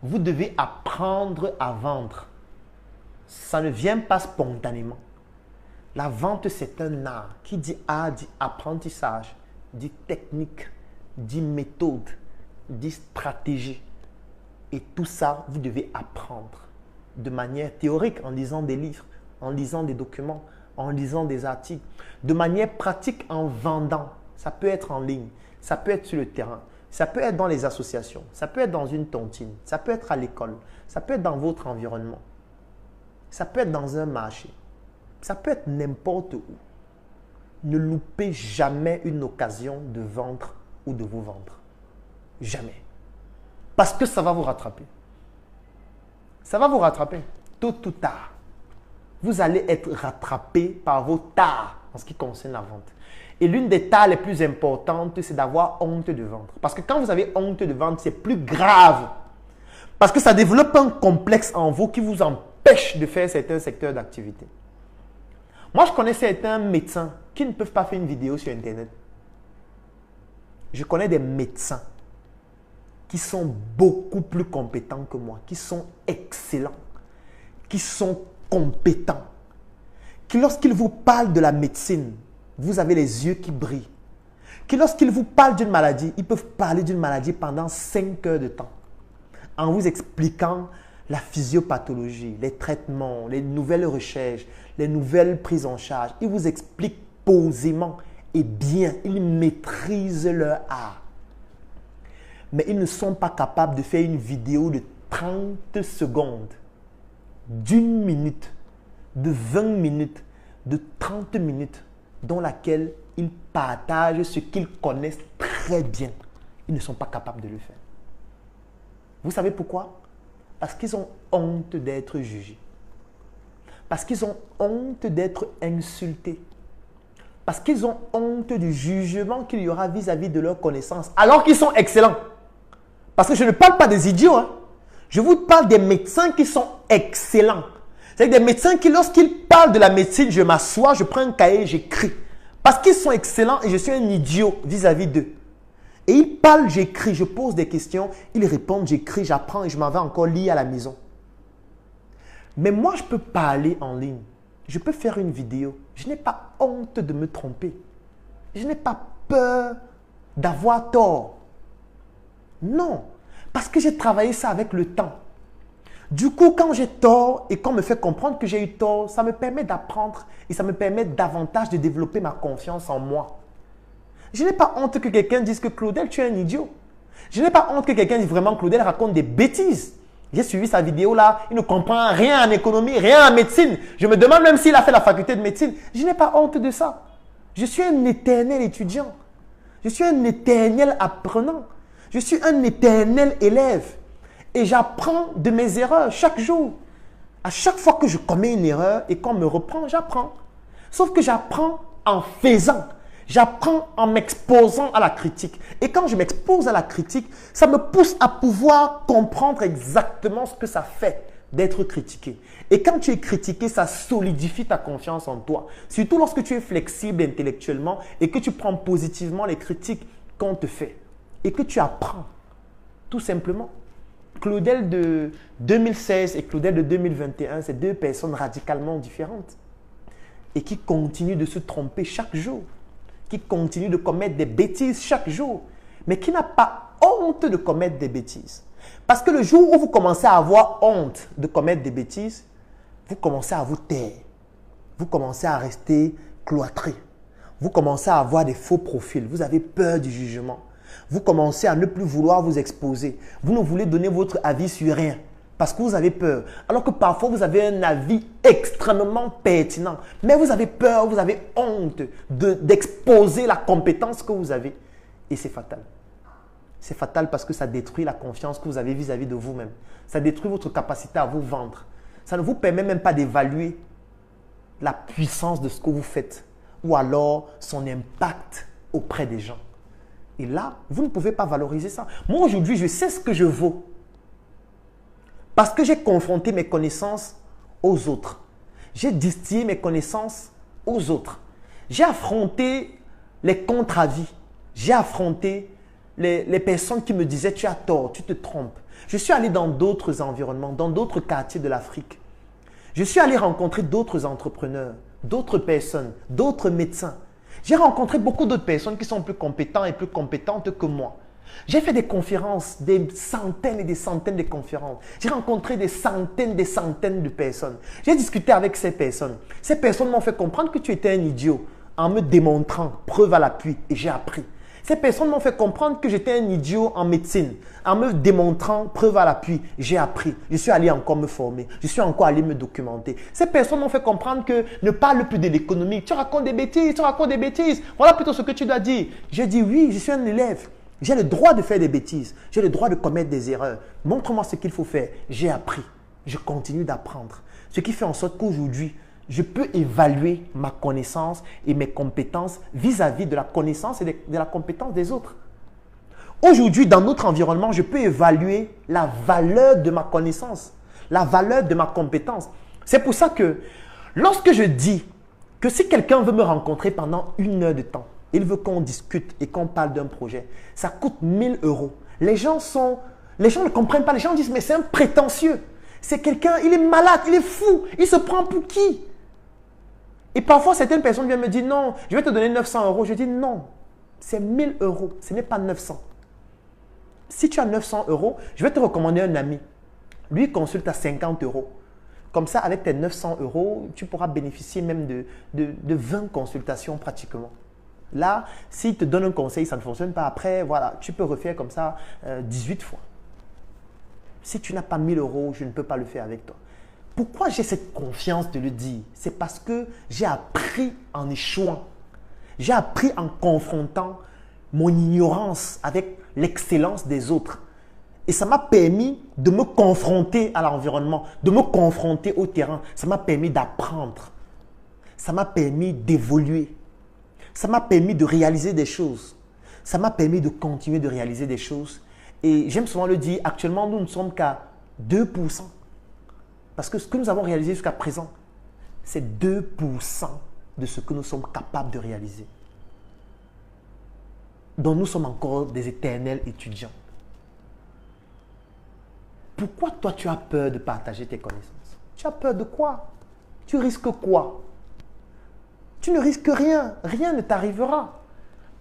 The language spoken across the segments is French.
vous devez apprendre à vendre. Ça ne vient pas spontanément. La vente, c'est un art. Qui dit art, dit apprentissage, dit technique, dit méthode, dit stratégie. Et tout ça, vous devez apprendre de manière théorique, en lisant des livres, en lisant des documents, en lisant des articles, de manière pratique en vendant. Ça peut être en ligne, ça peut être sur le terrain, ça peut être dans les associations, ça peut être dans une tontine, ça peut être à l'école, ça peut être dans votre environnement, ça peut être dans un marché, ça peut être n'importe où. Ne loupez jamais une occasion de vendre ou de vous vendre. Jamais. Parce que ça va vous rattraper. Ça va vous rattraper, tôt ou tard. Vous allez être rattrapé par vos tares en ce qui concerne la vente. Et l'une des tares les plus importantes, c'est d'avoir honte de vendre. Parce que quand vous avez honte de vendre, c'est plus grave. Parce que ça développe un complexe en vous qui vous empêche de faire certains secteurs d'activité. Moi, je connais certains médecins qui ne peuvent pas faire une vidéo sur Internet. Je connais des médecins qui sont beaucoup plus compétents que moi, qui sont excellents, qui sont compétents, qui lorsqu'ils vous parlent de la médecine, vous avez les yeux qui brillent, qui lorsqu'ils vous parlent d'une maladie, ils peuvent parler d'une maladie pendant 5 heures de temps, en vous expliquant la physiopathologie, les traitements, les nouvelles recherches, les nouvelles prises en charge. Ils vous expliquent posément et bien, ils maîtrisent leur art. Mais ils ne sont pas capables de faire une vidéo de 30 secondes, d'1 minute, de 20 minutes, de 30 minutes, dans laquelle ils partagent ce qu'ils connaissent très bien. Ils ne sont pas capables de le faire. Vous savez pourquoi? Parce qu'ils ont honte d'être jugés. Parce qu'ils ont honte d'être insultés. Parce qu'ils ont honte du jugement qu'il y aura vis-à-vis de leurs connaissances, alors qu'ils sont excellents. Parce que je ne parle pas des idiots. Hein. Je vous parle des médecins qui sont excellents. C'est-à-dire des médecins qui, lorsqu'ils parlent de la médecine, je m'assois, je prends un cahier, j'écris. Parce qu'ils sont excellents et je suis un idiot vis-à-vis d'eux. Et ils parlent, j'écris, je pose des questions, ils répondent, j'écris, j'apprends et je m'en vais encore lire à la maison. Mais moi, je peux parler en ligne. Je peux faire une vidéo. Je n'ai pas honte de me tromper. Je n'ai pas peur d'avoir tort. Non, parce que j'ai travaillé ça avec le temps. Du coup, quand j'ai tort et qu'on me fait comprendre que j'ai eu tort, ça me permet d'apprendre et ça me permet davantage de développer ma confiance en moi. Je n'ai pas honte que quelqu'un dise que Claudel, tu es un idiot. Je n'ai pas honte que quelqu'un dise vraiment Claudel raconte des bêtises. J'ai suivi sa vidéo là, il ne comprend rien en économie, rien en médecine. Je me demande même s'il a fait la faculté de médecine. Je n'ai pas honte de ça. Je suis un éternel étudiant. Je suis un éternel apprenant. Je suis un éternel élève et j'apprends de mes erreurs chaque jour. À chaque fois que je commets une erreur et qu'on me reprend, j'apprends. Sauf que j'apprends en faisant. J'apprends en m'exposant à la critique. Et quand je m'expose à la critique, ça me pousse à pouvoir comprendre exactement ce que ça fait d'être critiqué. Et quand tu es critiqué, ça solidifie ta confiance en toi. Surtout lorsque tu es flexible intellectuellement et que tu prends positivement les critiques qu'on te fait. Et que tu apprends, tout simplement. Claudel de 2016 et Claudel de 2021, c'est deux personnes radicalement différentes. Et qui continuent de se tromper chaque jour. Qui continuent de commettre des bêtises chaque jour. Mais qui n'a pas honte de commettre des bêtises. Parce que le jour où vous commencez à avoir honte de commettre des bêtises, vous commencez à vous taire. Vous commencez à rester cloîtré. Vous commencez à avoir des faux profils. Vous avez peur du jugement. Vous commencez à ne plus vouloir vous exposer. Vous ne voulez donner votre avis sur rien parce que vous avez peur. Alors que parfois, vous avez un avis extrêmement pertinent. Mais vous avez peur, vous avez honte d'exposer la compétence que vous avez. Et c'est fatal. C'est fatal parce que ça détruit la confiance que vous avez vis-à-vis de vous-même. Ça détruit votre capacité à vous vendre. Ça ne vous permet même pas d'évaluer la puissance de ce que vous faites ou alors son impact auprès des gens. Et là, vous ne pouvez pas valoriser ça. Moi, aujourd'hui, je sais ce que je vaux. Parce que j'ai confronté mes connaissances aux autres. J'ai distillé mes connaissances aux autres. J'ai affronté les contre-avis. J'ai affronté les personnes qui me disaient « tu as tort, tu te trompes ». Je suis allé dans d'autres environnements, dans d'autres quartiers de l'Afrique. Je suis allé rencontrer d'autres entrepreneurs, d'autres personnes, d'autres médecins. J'ai rencontré beaucoup d'autres personnes qui sont plus compétents et plus compétentes que moi. J'ai fait des conférences, des centaines et des centaines de conférences. J'ai rencontré des centaines de personnes. J'ai discuté avec ces personnes. Ces personnes m'ont fait comprendre que tu étais un idiot en me démontrant, preuve à l'appui, et j'ai appris. Ces personnes m'ont fait comprendre que j'étais un idiot en médecine. En me démontrant, preuve à l'appui, j'ai appris. Je suis allé encore me former. Je suis encore allé me documenter. Ces personnes m'ont fait comprendre que ne parle plus de l'économie. Tu racontes des bêtises, tu racontes des bêtises. Voilà plutôt ce que tu dois dire. J'ai dit oui, je suis un élève. J'ai le droit de faire des bêtises. J'ai le droit de commettre des erreurs. Montre-moi ce qu'il faut faire. J'ai appris. Je continue d'apprendre. Ce qui fait en sorte qu'aujourd'hui, je peux évaluer ma connaissance et mes compétences vis-à-vis de la connaissance et de la compétence des autres. Aujourd'hui, dans notre environnement, je peux évaluer la valeur de ma connaissance, la valeur de ma compétence. C'est pour ça que lorsque je dis que si quelqu'un veut me rencontrer pendant 1 heure de temps, il veut qu'on discute et qu'on parle d'un projet, ça coûte 1 000 €. Les gens ne comprennent pas. Les gens disent, mais c'est un prétentieux. C'est quelqu'un, il est malade, il est fou. Il se prend pour qui? Et parfois, certaines personnes viennent me dire, non, je vais te donner 900 €. Je dis, non, c'est 1 000 €. Ce n'est pas 900. Si tu as 900 €, je vais te recommander un ami. Lui, consulte à 50 €. Comme ça, avec tes 900 €, tu pourras bénéficier même de 20 consultations pratiquement. Là, s'il te donne un conseil, ça ne fonctionne pas. Après, voilà, tu peux refaire comme ça 18 fois. Si tu n'as pas 1 000 €, je ne peux pas le faire avec toi. Pourquoi j'ai cette confiance de le dire? C'est parce que j'ai appris en échouant. J'ai appris en confrontant mon ignorance avec l'excellence des autres. Et ça m'a permis de me confronter à l'environnement, de me confronter au terrain. Ça m'a permis d'apprendre. Ça m'a permis d'évoluer. Ça m'a permis de réaliser des choses. Ça m'a permis de continuer de réaliser des choses. Et j'aime souvent le dire, actuellement, nous ne sommes qu'à 2%. Parce que ce que nous avons réalisé jusqu'à présent, c'est 2% de ce que nous sommes capables de réaliser. Donc nous sommes encore des éternels étudiants. Pourquoi toi tu as peur de partager tes connaissances? Tu as peur de quoi? Tu risques quoi? Tu ne risques rien. Rien ne t'arrivera.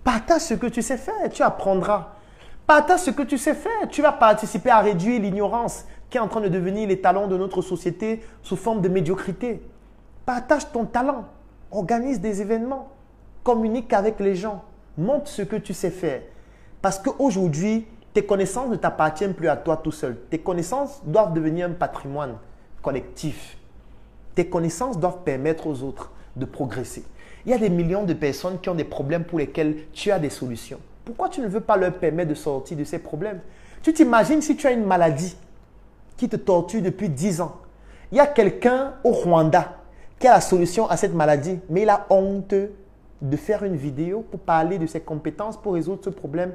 Partage ce que tu sais faire, tu apprendras. Partage ce que tu sais faire, tu vas participer à réduire l'ignorance qui est en train de devenir les talents de notre société sous forme de médiocrité. Partage ton talent, organise des événements, communique avec les gens, montre ce que tu sais faire. Parce qu'aujourd'hui, tes connaissances ne t'appartiennent plus à toi tout seul. Tes connaissances doivent devenir un patrimoine collectif. Tes connaissances doivent permettre aux autres de progresser. Il y a des millions de personnes qui ont des problèmes pour lesquels tu as des solutions. Pourquoi tu ne veux pas leur permettre de sortir de ces problèmes? Tu t'imagines si tu as une maladie qui te torture depuis 10 ans. Il y a quelqu'un au Rwanda qui a la solution à cette maladie, mais il a honte de faire une vidéo pour parler de ses compétences pour résoudre ce problème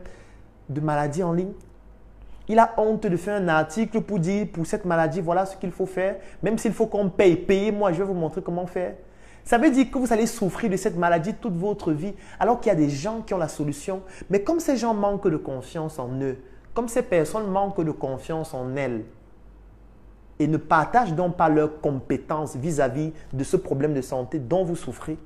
de maladie en ligne. Il a honte de faire un article pour dire pour cette maladie, voilà ce qu'il faut faire. Même s'il faut qu'on paye, payez-moi, je vais vous montrer comment faire. Ça veut dire que vous allez souffrir de cette maladie toute votre vie, alors qu'il y a des gens qui ont la solution. Mais comme ces gens manquent de confiance en eux, comme ces personnes manquent de confiance en elles, et ne partagent donc pas leurs compétences vis-à-vis de ce problème de santé dont vous souffrez,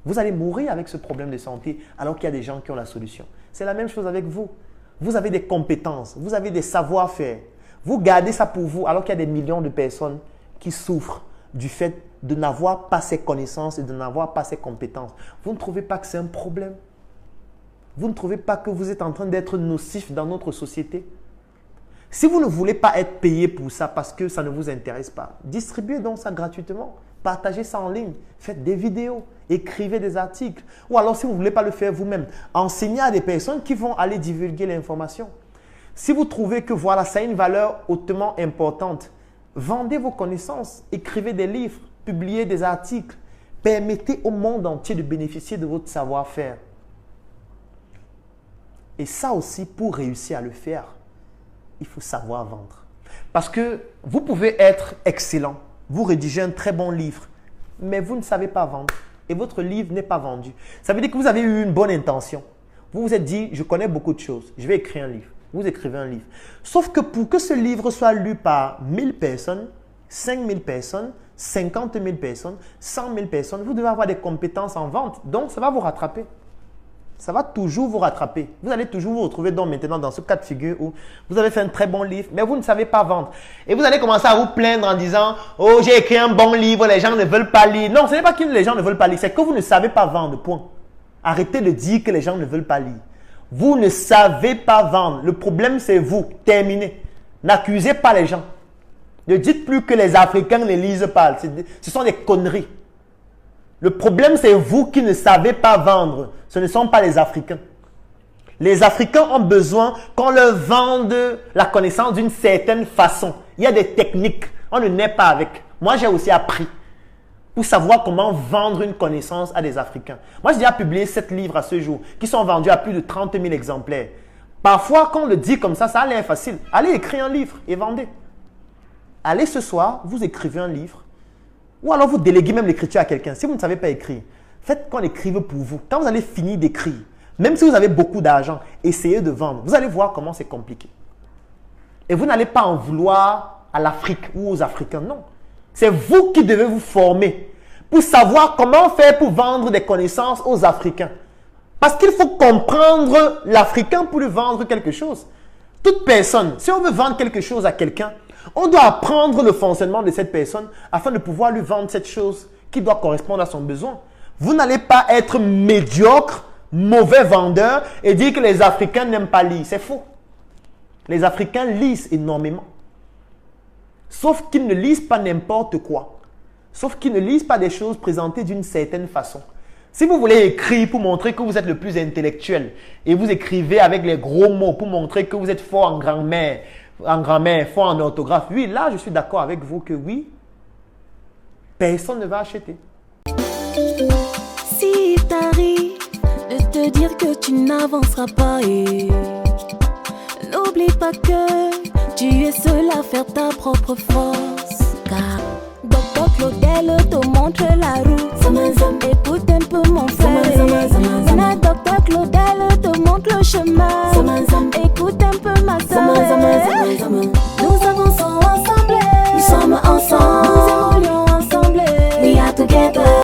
vous allez mourir avec ce problème de santé, alors qu'il y a des gens qui ont la solution. C'est la même chose avec vous. Vous avez des compétences, vous avez des savoir-faire. Vous gardez ça pour vous, alors qu'il y a des millions de personnes qui souffrent du fait de n'avoir pas ces connaissances et de n'avoir pas ces compétences. Vous ne trouvez pas que c'est un problème? Vous ne trouvez pas que vous êtes en train d'être nocif dans notre société? Si vous ne voulez pas être payé pour ça parce que ça ne vous intéresse pas, distribuez donc ça gratuitement. Partagez ça en ligne. Faites des vidéos. Écrivez des articles. Ou alors, si vous ne voulez pas le faire vous-même, enseignez à des personnes qui vont aller divulguer l'information. Si vous trouvez que voilà, ça a une valeur hautement importante, vendez vos connaissances. Écrivez des livres. Publiez des articles. Permettez au monde entier de bénéficier de votre savoir-faire. Et ça aussi, pour réussir à le faire, il faut savoir vendre. Parce que vous pouvez être excellent, vous rédigez un très bon livre, mais vous ne savez pas vendre et votre livre n'est pas vendu. Ça veut dire que vous avez eu une bonne intention. Vous vous êtes dit, je connais beaucoup de choses, je vais écrire un livre. Vous écrivez un livre. Sauf que pour que ce livre soit lu par 1000 personnes, 5000 personnes, 50 000 personnes, 100 000 personnes, vous devez avoir des compétences en vente. Donc, ça va vous rattraper. Ça va toujours vous rattraper. Vous allez toujours vous retrouver donc maintenant dans ce cas de figure où vous avez fait un très bon livre, mais vous ne savez pas vendre. Et vous allez commencer à vous plaindre en disant « Oh, j'ai écrit un bon livre, les gens ne veulent pas lire. » Non, ce n'est pas que les gens ne veulent pas lire, c'est que vous ne savez pas vendre, point. Arrêtez de dire que les gens ne veulent pas lire. Vous ne savez pas vendre. Le problème, c'est vous. Terminez. N'accusez pas les gens. Ne dites plus que les Africains ne lisent pas. Ce sont des conneries. Le problème, c'est vous qui ne savez pas vendre. Ce ne sont pas les Africains. Les Africains ont besoin qu'on leur vende la connaissance d'une certaine façon. Il y a des techniques. On ne naît pas avec. Moi, j'ai aussi appris pour savoir comment vendre une connaissance à des Africains. Moi, j'ai déjà publié 7 livres à ce jour qui sont vendus à plus de 30 000 exemplaires. Parfois, quand on le dit comme ça a l'air facile. Allez écrire un livre et vendez. Allez ce soir, vous écrivez un livre. Ou alors vous déléguez même l'écriture à quelqu'un. Si vous ne savez pas écrire, faites qu'on écrive pour vous. Quand vous allez finir d'écrire, même si vous avez beaucoup d'argent, essayez de vendre. Vous allez voir comment c'est compliqué. Et vous n'allez pas en vouloir à l'Afrique ou aux Africains. Non. C'est vous qui devez vous former pour savoir comment faire pour vendre des connaissances aux Africains. Parce qu'il faut comprendre l'Africain pour lui vendre quelque chose. Toute personne, si on veut vendre quelque chose à quelqu'un, on doit apprendre le fonctionnement de cette personne afin de pouvoir lui vendre cette chose qui doit correspondre à son besoin. Vous n'allez pas être médiocre, mauvais vendeur et dire que les Africains n'aiment pas lire. C'est faux. Les Africains lisent énormément. Sauf qu'ils ne lisent pas n'importe quoi. Sauf qu'ils ne lisent pas des choses présentées d'une certaine façon. Si vous voulez écrire pour montrer que vous êtes le plus intellectuel et vous écrivez avec les gros mots pour montrer que vous êtes fort en grammaire, fort en orthographe, oui, là, je suis d'accord avec vous que oui, personne ne va acheter. Si t'arrives de te dire que tu n'avanceras pas et n'oublie pas que tu es seul à faire ta propre force. Car Dr Claudel te montre la route. Écoute un peu mon frère. Dr Claudel te montre le chemin. Écoute un peu ma soeur. Nous avançons ensemble. Nous sommes ensemble.